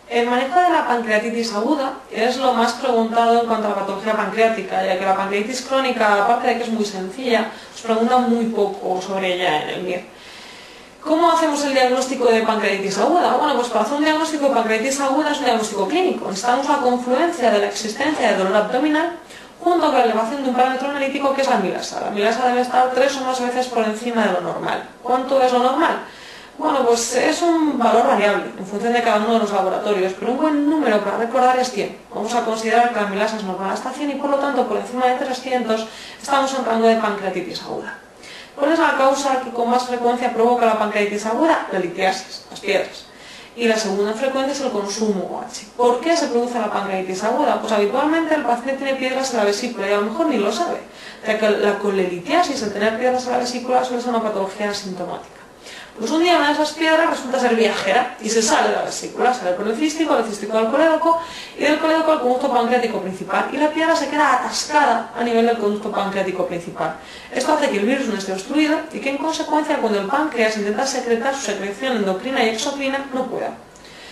El manejo de la pancreatitis aguda es lo más preguntado en cuanto a la patología pancreática, ya que la pancreatitis crónica, aparte de que es muy sencilla, os preguntan muy poco sobre ella en el MIR. ¿Cómo hacemos el diagnóstico de pancreatitis aguda? Bueno, pues para hacer un diagnóstico de pancreatitis aguda es un diagnóstico clínico. Necesitamos la confluencia de la existencia de dolor abdominal junto con la elevación de un parámetro analítico que es la amilasa. La amilasa debe estar 3 o más veces por encima de lo normal. ¿Cuánto es lo normal? Bueno, pues es un valor variable en función de cada uno de los laboratorios, pero un buen número para recordar es 100. Vamos a considerar que la amilasa es normal hasta 100 y por lo tanto por encima de 300 estamos en rango de pancreatitis aguda. ¿Cuál es la causa que con más frecuencia provoca la pancreatitis aguda? La litiasis, las piedras. Y la segunda frecuencia es el consumo OH. ¿Por qué se produce la pancreatitis aguda? Pues habitualmente el paciente tiene piedras en la vesícula y a lo mejor ni lo sabe, ya que la colelitiasis, el tener piedras en la vesícula, suele ser una patología asintomática. Pues un día una de esas piedras resulta ser viajera y se sale de la vesícula, sale por el cístico al colédoco y del colédoco al conducto pancreático principal y la piedra se queda atascada a nivel del conducto pancreático principal. Esto hace que el virus no esté obstruido y que en consecuencia cuando el páncreas intenta secretar su secreción endocrina y exocrina no pueda.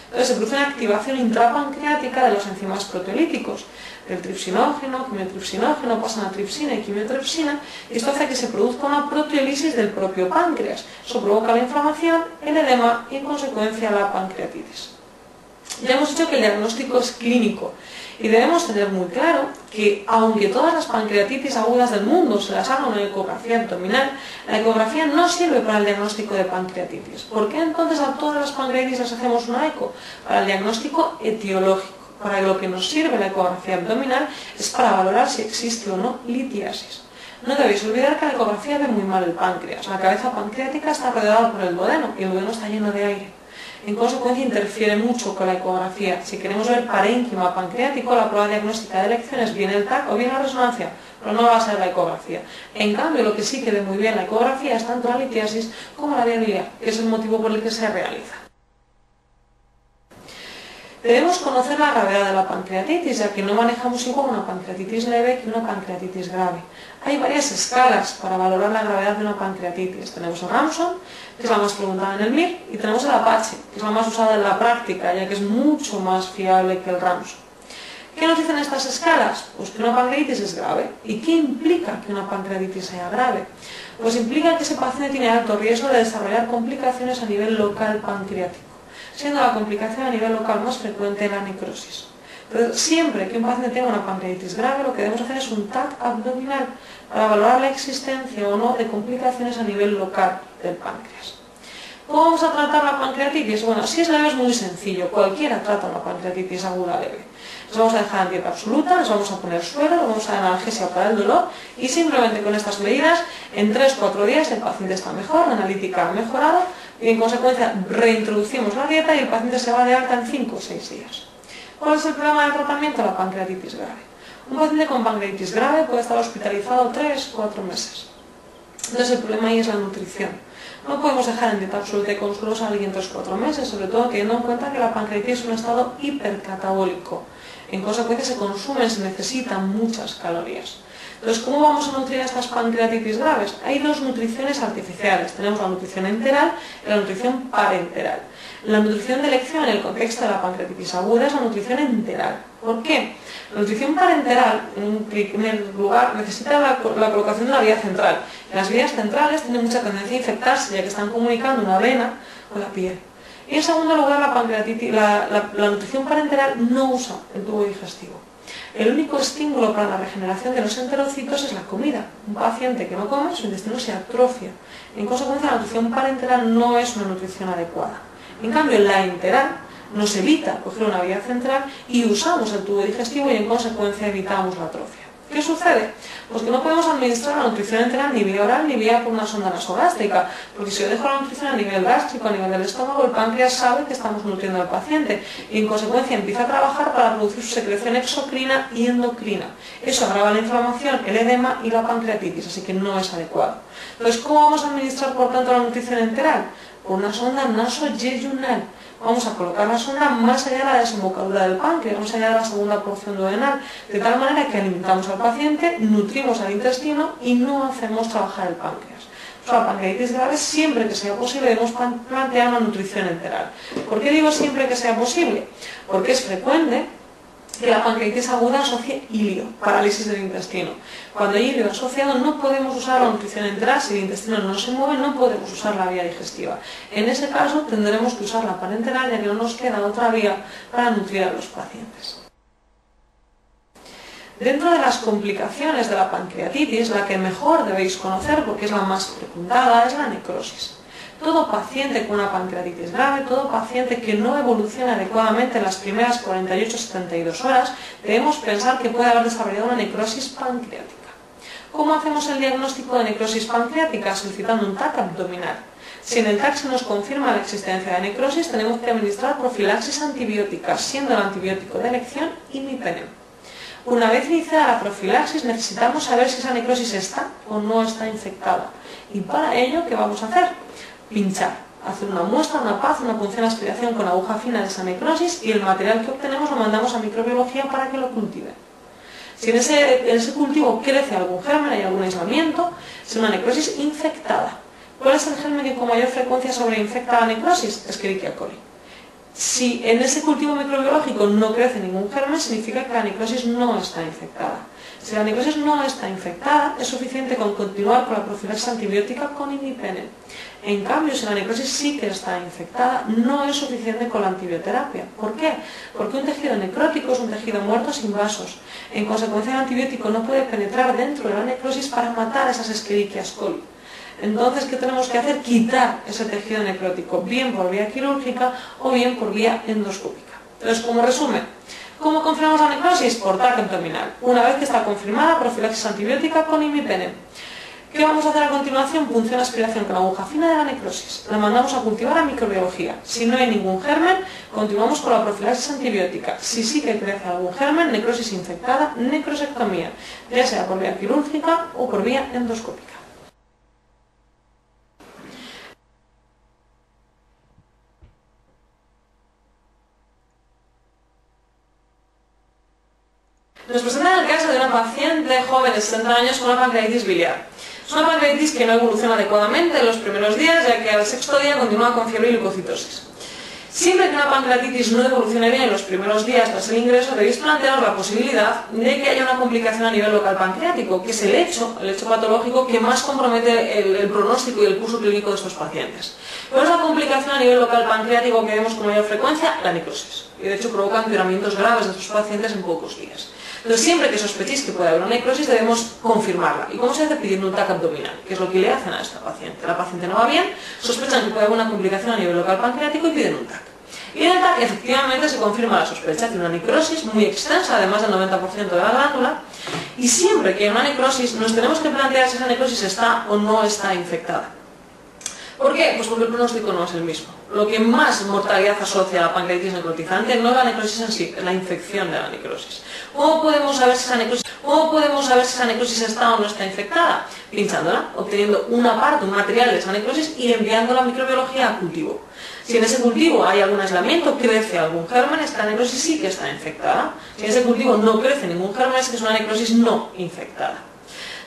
Entonces se produce una activación intrapancreática de los enzimas proteolíticos, del tripsinógeno, quimiotripsinógeno, pasan a tripsina y quimiotripsina, y esto hace que se produzca una proteólisis del propio páncreas. Eso provoca la inflamación, el edema y en consecuencia la pancreatitis. Ya hemos dicho que el diagnóstico es clínico y debemos tener muy claro que aunque todas las pancreatitis agudas del mundo se las haga una ecografía abdominal, la ecografía no sirve para el diagnóstico de pancreatitis. ¿Por qué entonces a todas las pancreatitis les hacemos una eco? Para el diagnóstico etiológico. Para lo que nos sirve la ecografía abdominal es para valorar si existe o no litiasis. No debéis olvidar que la ecografía ve muy mal el páncreas. La cabeza pancreática está rodeada por el duodeno y el duodeno está lleno de aire. En consecuencia interfiere mucho con la ecografía. Si queremos ver parénquima pancreático, la prueba diagnóstica de elección es bien el TAC o bien la resonancia, pero no va a ser la ecografía. En cambio, lo que sí que ve muy bien la ecografía es tanto la litiasis como la viabilidad, que es el motivo por el que se realiza. Debemos conocer la gravedad de la pancreatitis, ya que no manejamos igual una pancreatitis leve que una pancreatitis grave. Hay varias escalas para valorar la gravedad de una pancreatitis. Tenemos el Ramson, que es la más preguntada en el MIR, y tenemos el Apache, que es la más usada en la práctica, ya que es mucho más fiable que el Ramson. ¿Qué nos dicen estas escalas? Pues que una pancreatitis es grave. ¿Y qué implica que una pancreatitis sea grave? Pues implica que ese paciente tiene alto riesgo de desarrollar complicaciones a nivel local pancreático, siendo la complicación a nivel local más frecuente la necrosis. Entonces, siempre que un paciente tenga una pancreatitis grave, lo que debemos hacer es un TAC abdominal para valorar la existencia o no de complicaciones a nivel local del páncreas. ¿Cómo vamos a tratar la pancreatitis? Bueno, si es leve es muy sencillo, cualquiera trata una pancreatitis aguda leve. Les vamos a dejar en dieta absoluta, les vamos a poner suero, les vamos a dar analgesia para el dolor y simplemente con estas medidas, en 3-4 días el paciente está mejor, la analítica ha mejorado y en consecuencia reintroducimos la dieta y el paciente se va de alta en 5 o 6 días. ¿Cuál es el problema del tratamiento? La pancreatitis grave. Un paciente con pancreatitis grave puede estar hospitalizado 3-4 meses. Entonces el problema ahí es la nutrición. No podemos dejar en dieta absoluta y con sueros a alguien 3-4 meses, sobre todo teniendo en cuenta que la pancreatitis es un estado hipercatabólico. En consecuencia se necesitan muchas calorías. Entonces, ¿cómo vamos a nutrir a estas pancreatitis graves? Hay dos nutriciones artificiales. Tenemos la nutrición enteral y la nutrición parenteral. La nutrición de elección en el contexto de la pancreatitis aguda es la nutrición enteral. ¿Por qué? La nutrición parenteral, en un primer lugar, necesita la colocación de la vía central. Las vías centrales tienen mucha tendencia a infectarse, ya que están comunicando una vena con la piel. Y en segundo lugar, la nutrición parenteral no usa el tubo digestivo. El único estímulo para la regeneración de los enterocitos es la comida. Un paciente que no come, su intestino se atrofia. En consecuencia, la nutrición parenteral no es una nutrición adecuada. En cambio, la enteral nos evita coger una vía central y usamos el tubo digestivo y en consecuencia evitamos la atrofia. ¿Qué sucede? Pues que no podemos administrar la nutrición enteral ni vía oral ni vía por una sonda nasogástrica, porque si yo dejo la nutrición a nivel gástrico, a nivel del estómago, el páncreas sabe que estamos nutriendo al paciente y en consecuencia empieza a trabajar para producir su secreción exocrina y endocrina. Eso agrava la inflamación, el edema y la pancreatitis, así que no es adecuado. Entonces, ¿cómo vamos a administrar por tanto la nutrición enteral? Por una sonda nasoyeyunal. Vamos a colocar la sonda más allá de la desembocadura del páncreas, más allá de la segunda porción duodenal, de tal manera que alimentamos al paciente, nutrimos al intestino y no hacemos trabajar el páncreas. sea, pancreatitis grave, siempre que sea posible debemos plantear una nutrición enteral. ¿Por qué digo siempre que sea posible? Porque es frecuente que la pancreatitis aguda asocie ilio, parálisis del intestino. Cuando hay ilio asociado no podemos usar la nutrición enteral, si el intestino no se mueve no podemos usar la vía digestiva. En ese caso tendremos que usar la parenteral ya que no nos queda otra vía para nutrir a los pacientes. Dentro de las complicaciones de la pancreatitis, la que mejor debéis conocer, porque es la más preguntada, es la necrosis. Todo paciente con una pancreatitis grave, todo paciente que no evoluciona adecuadamente en las primeras 48-72 horas, debemos pensar que puede haber desarrollado una necrosis pancreática. ¿Cómo hacemos el diagnóstico de necrosis pancreática? Solicitando un TAC abdominal. Si en el TAC se nos confirma la existencia de necrosis, tenemos que administrar profilaxis antibiótica, siendo el antibiótico de elección imipenem. Una vez iniciada la profilaxis, necesitamos saber si esa necrosis está o no está infectada. Y para ello, ¿qué vamos a hacer? Pinchar, hacer una muestra, una PAZ, una punción de aspiración con aguja fina de esa necrosis y el material que obtenemos lo mandamos a microbiología para que lo cultive. Si en ese cultivo crece algún germen, hay algún aislamiento, es una necrosis infectada. ¿Cuál es el germen que con mayor frecuencia sobreinfecta la necrosis? Escherichia coli. Si en ese cultivo microbiológico no crece ningún germen, significa que la necrosis no está infectada. Si la necrosis no está infectada, es suficiente con continuar con la profilaxis antibiótica con imipenem. En cambio, si la necrosis sí que está infectada, no es suficiente con la antibioterapia. ¿Por qué? Porque un tejido necrótico es un tejido muerto sin vasos. En consecuencia, el antibiótico no puede penetrar dentro de la necrosis para matar esas Escherichia coli. Entonces, ¿qué tenemos que hacer? Quitar ese tejido necrótico, bien por vía quirúrgica o bien por vía endoscópica. Entonces, como resumen, ¿cómo confirmamos la necrosis? Por TAC abdominal. Una vez que está confirmada, profilaxis antibiótica con imipenem. ¿Qué vamos a hacer a continuación? Punción de aspiración con aguja fina de la necrosis. La mandamos a cultivar a microbiología. Si no hay ningún germen, continuamos con la profilaxis antibiótica. Si sí que crece algún germen, necrosis infectada, necrosectomía, ya sea por vía quirúrgica o por vía endoscópica. Nos presenta el caso de una paciente joven de 60 años con una pancreatitis biliar. Es una pancreatitis que no evoluciona adecuadamente en los primeros días, ya que al sexto día continúa con fiebre y leucocitosis. Siempre que una pancreatitis no evolucione bien en los primeros días tras el ingreso, debéis plantearos la posibilidad de que haya una complicación a nivel local pancreático, que es el hecho patológico que más compromete el pronóstico y el curso clínico de estos pacientes. ¿Cuál es la complicación a nivel local pancreático que vemos con mayor frecuencia? La necrosis. Y de hecho provoca empeoramientos graves de estos pacientes en pocos días. Entonces, siempre que sospechéis que puede haber una necrosis, debemos confirmarla. ¿Y cómo se hace? Pidiendo un TAC abdominal, que es lo que le hacen a esta paciente. La paciente no va bien, sospechan que puede haber una complicación a nivel local pancreático y piden un TAC. Y en el TAC, efectivamente, se confirma la sospecha de una necrosis muy extensa, además del 90% de la glándula. Y siempre que hay una necrosis, nos tenemos que plantear si esa necrosis está o no está infectada. ¿Por qué? Pues porque el pronóstico no es el mismo. Lo que más mortalidad asocia a la pancreatitis necrotizante no es la necrosis en sí, es la infección de la necrosis. ¿Cómo podemos saber si esa necrosis está o no está infectada? Pinchándola, obteniendo una parte, un material de esa necrosis y enviándola a microbiología a cultivo. Si en ese cultivo hay algún aislamiento, crece algún germen, esta necrosis sí que está infectada. Si en ese cultivo no crece ningún germen, es que es una necrosis no infectada.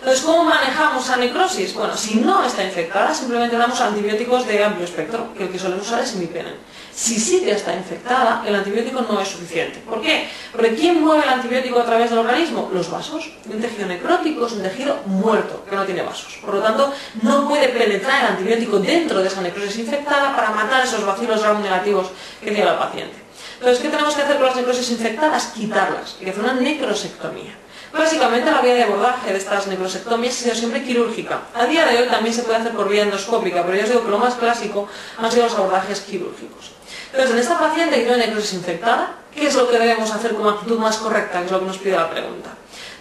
Entonces, ¿cómo manejamos la necrosis? Bueno, si no está infectada, simplemente damos antibióticos de amplio espectro, que el que solemos usar es imipenem. Si sí que está infectada, el antibiótico no es suficiente. ¿Por qué? Porque ¿quién mueve el antibiótico a través del organismo? Los vasos. Un tejido necrótico es un tejido muerto, que no tiene vasos. Por lo tanto, no puede penetrar el antibiótico dentro de esa necrosis infectada para matar esos bacilos gram negativos que tiene la paciente. Entonces, ¿qué tenemos que hacer con las necrosis infectadas? Quitarlas. Hay que hacer una necrosectomía. Básicamente la vía de abordaje de estas necrosectomías ha sido siempre quirúrgica. A día de hoy también se puede hacer por vía endoscópica, pero yo os digo que lo más clásico han sido los abordajes quirúrgicos. Entonces, en esta paciente que tiene necrosis infectada, ¿qué es lo que debemos hacer como actitud más correcta? Que es lo que nos pide la pregunta.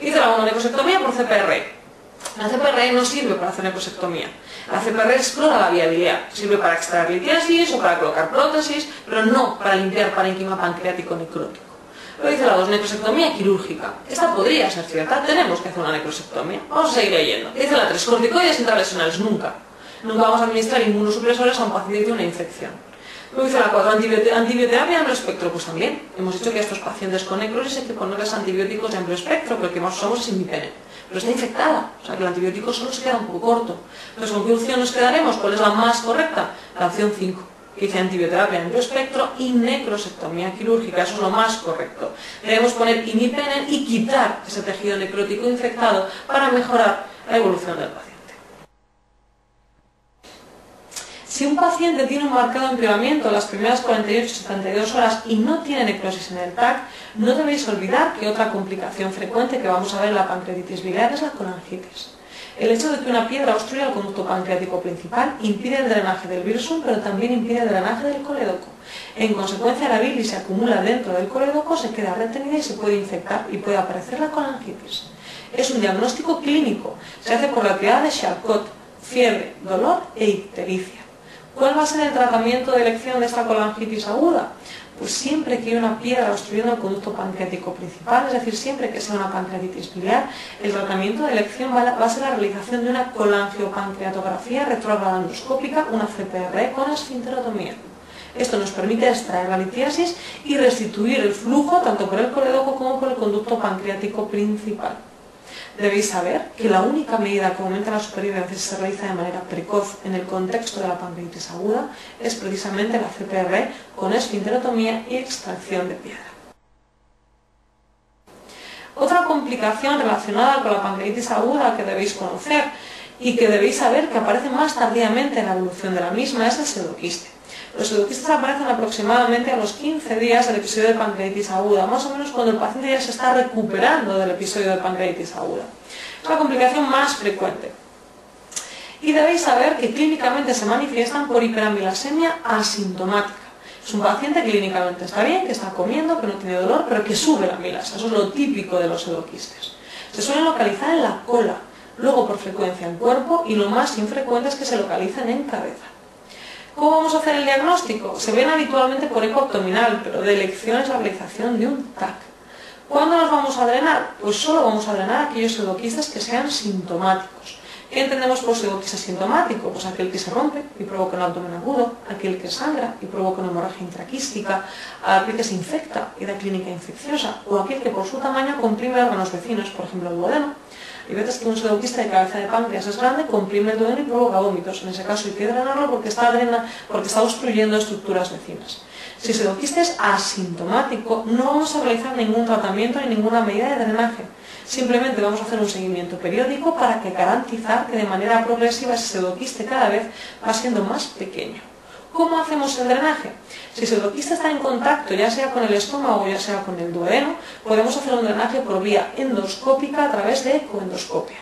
Dice la necrosectomía por CPR. La CPR no sirve para hacer necrosectomía. La CPR explora la vía biliar. Sirve para extraer litiasis o para colocar prótesis, pero no para limpiar parénquima pancreático necrótico. Pero dice la 2, necrosectomía quirúrgica. Esta podría ser cierta, tenemos que hacer una necrosectomía. Vamos a seguir leyendo. Dice la 3, corticoides intralesionales, nunca. Nunca vamos a administrar inmunosupresores a un paciente que tiene una infección. Luego dice la 4, antibioterapia de amplio espectro, pues también. Hemos dicho que a estos pacientes con necrosis hay que ponerles antibióticos de amplio espectro, pero el que más usamos es imipenem. pero está infectada, o sea que el antibiótico solo se queda un poco corto. Entonces, ¿con qué opción nos quedaremos? ¿Cuál es la más correcta? La opción 5, que dice antibioterapia amplio espectro y necrosectomía quirúrgica, eso es lo más correcto. Debemos poner imipenem y quitar ese tejido necrótico infectado para mejorar la evolución del paciente. Si un paciente tiene un marcado empeoramiento en las primeras 48-72 horas y no tiene necrosis en el TAC, no debéis olvidar que otra complicación frecuente que vamos a ver en la pancreatitis biliar es la colangitis. El hecho de que una piedra obstruya el conducto pancreático principal impide el drenaje del virsum, pero también impide el drenaje del colédoco. En consecuencia, la bilis se acumula dentro del colédoco, se queda retenida y se puede infectar y puede aparecer la colangitis. Es un diagnóstico clínico, se hace por la tirada de Charcot, fiebre, dolor e ictericia. ¿Cuál va a ser el tratamiento de elección de esta colangitis aguda? Pues siempre que haya una piedra obstruyendo el conducto pancreático principal, es decir, siempre que sea una pancreatitis biliar, el tratamiento de elección va a ser la realización de una colangiopancreatografía retrógrada endoscópica, una CPR con esfinterotomía. Esto nos permite extraer la litiasis y restituir el flujo tanto por el colédoco como por el conducto pancreático principal. Debéis saber que la única medida que aumenta la supervivencia si se realiza de manera precoz en el contexto de la pancreatitis aguda es precisamente la CPR con esfinterotomía y extracción de piedra. Otra complicación relacionada con la pancreatitis aguda que debéis conocer y que debéis saber que aparece más tardíamente en la evolución de la misma es el pseudoquiste. Los pseudoquistes aparecen aproximadamente a los 15 días del episodio de pancreatitis aguda, más o menos cuando el paciente ya se está recuperando del episodio de pancreatitis aguda. Es la complicación más frecuente. Y debéis saber que clínicamente se manifiestan por hiperamilasemia asintomática. Es un paciente que clínicamente está bien, que está comiendo, que no tiene dolor, pero que sube la amilasa. Eso es lo típico de los pseudoquistes. Se suelen localizar en la cola, luego por frecuencia en cuerpo y lo más infrecuente es que se localicen en cabeza. ¿Cómo vamos a hacer el diagnóstico? Se ven habitualmente por eco abdominal, pero de elección es la realización de un TAC. ¿Cuándo los vamos a drenar? Pues solo vamos a drenar aquellos pseudoquistes que sean sintomáticos. ¿Qué entendemos por pseudoquiste sintomático? Pues aquel que se rompe y provoca un abdomen agudo, aquel que sangra y provoca una hemorragia intraquística, aquel que se infecta y da clínica infecciosa, o aquel que por su tamaño comprime órganos vecinos, por ejemplo el duodeno. Hay veces que un pseudoquiste de cabeza de páncreas es grande, comprime el duodeno y provoca vómitos. En ese caso hay que drenarlo porque está obstruyendo estructuras vecinas. Si el pseudoquiste es asintomático, no vamos a realizar ningún tratamiento ni ninguna medida de drenaje. Simplemente vamos a hacer un seguimiento periódico para garantizar que de manera progresiva ese pseudoquiste cada vez va siendo más pequeño. ¿Cómo hacemos el drenaje? Si el pseudoquiste está en contacto, ya sea con el estómago o ya sea con el duodeno, podemos hacer un drenaje por vía endoscópica a través de ecoendoscopia.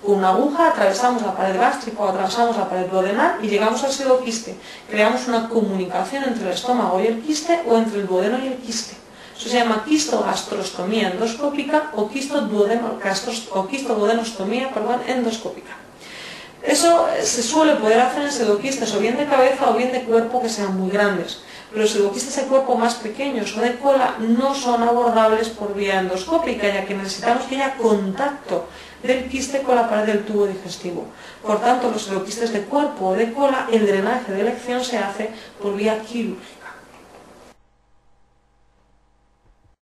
Con una aguja atravesamos la pared gástrica o atravesamos la pared duodenal y llegamos al pseudoquiste. Creamos una comunicación entre el estómago y el quiste o entre el duodeno y el quiste. Eso se llama quistogastrostomía endoscópica o quistoduodenostomía endoscópica. Eso se suele poder hacer en pseudoquistes o bien de cabeza o bien de cuerpo que sean muy grandes. Pero los pseudoquistes de cuerpo más pequeños o de cola no son abordables por vía endoscópica, ya que necesitamos que haya contacto del quiste con la pared del tubo digestivo. Por tanto, los pseudoquistes de cuerpo o de cola, el drenaje de elección se hace por vía quirúrgica.